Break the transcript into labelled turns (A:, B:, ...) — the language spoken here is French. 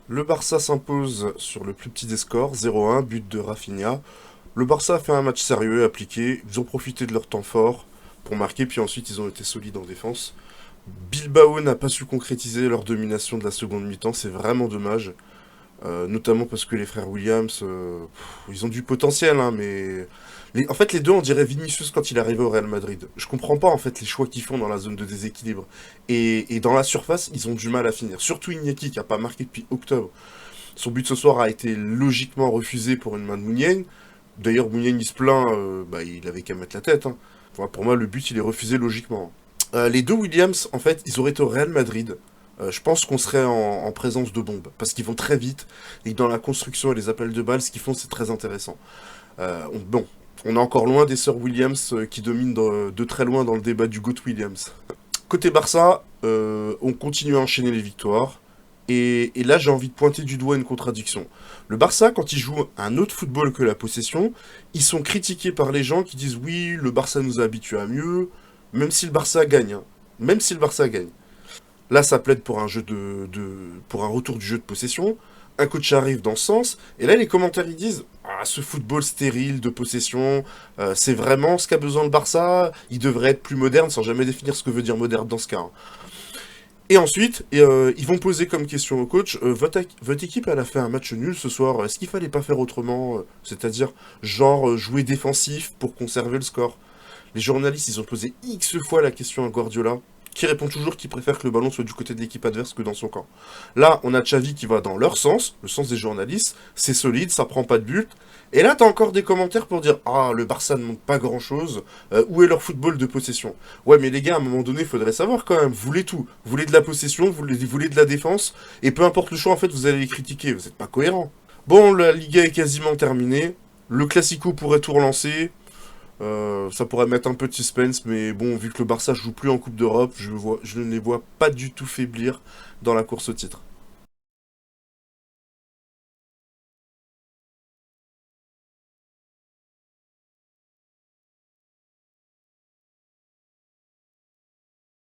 A: Le Barça s'impose sur le plus petit des scores, 0-1, but de Rafinha. Le Barça a fait un match sérieux, appliqué, ils ont profité de leur temps fort pour marquer, puis ensuite ils ont été solides en défense. Bilbao n'a pas su concrétiser leur domination de la seconde mi-temps, c'est vraiment dommage. Notamment parce que les frères Williams, ils ont du potentiel, hein, mais... En fait, les deux, on dirait Vinicius quand il arrivait au Real Madrid. Je comprends pas, en fait, les choix qu'ils font dans la zone de déséquilibre. Et dans la surface, ils ont du mal à finir. Surtout Iñaki, qui a pas marqué depuis octobre. Son but ce soir a été logiquement refusé pour une main de Mounier. D'ailleurs, Mounier, il se plaint, il avait qu'à mettre la tête, hein. Enfin, pour moi, le but, il est refusé logiquement. Les deux Williams, en fait, ils auraient été au Real Madrid. Je pense qu'on serait en présence de bombes, parce qu'ils vont très vite, et que dans la construction et les appels de balles, ce qu'ils font, c'est très intéressant. Bon, on est encore loin des sœurs Williams qui dominent de très loin dans le débat du GOAT Williams. Côté Barça, on continue à enchaîner les victoires, et là j'ai envie de pointer du doigt une contradiction. Le Barça, quand il joue un autre football que la possession, ils sont critiqués par les gens qui disent oui, le Barça nous a habitués à mieux, même si le Barça gagne, hein. Même si le Barça gagne. Là, ça plaide pour un pour un retour du jeu de possession. Un coach arrive dans ce sens, et là les commentaires ils disent ah, ce football stérile de possession, c'est vraiment ce qu'a besoin le Barça, il devrait être plus moderne sans jamais définir ce que veut dire moderne dans ce cas, hein. Et ensuite, ils vont poser comme question au coach votre équipe elle a fait un match nul ce soir, est-ce qu'il fallait pas faire autrement, c'est-à-dire genre jouer défensif pour conserver le score. Les journalistes ils ont posé X fois la question à Guardiola, qui répond toujours qu'il préfère que le ballon soit du côté de l'équipe adverse que dans son camp. Là, on a Xavi qui va dans leur sens, le sens des journalistes, c'est solide, ça prend pas de but. Et là, t'as encore des commentaires pour dire ah, le Barça ne montre pas grand-chose, où est leur football de possession. Ouais, mais les gars, à un moment donné, il faudrait savoir quand même, vous voulez tout. Vous voulez de la possession, vous voulez de la défense, et peu importe le choix, en fait, vous allez les critiquer, vous êtes pas cohérent. Bon, la Liga est quasiment terminée, le Classico pourrait tout relancer, ça pourrait mettre un peu de suspense, mais bon, vu que le Barça joue plus en Coupe d'Europe, je ne les vois pas du tout faiblir dans la course au titre.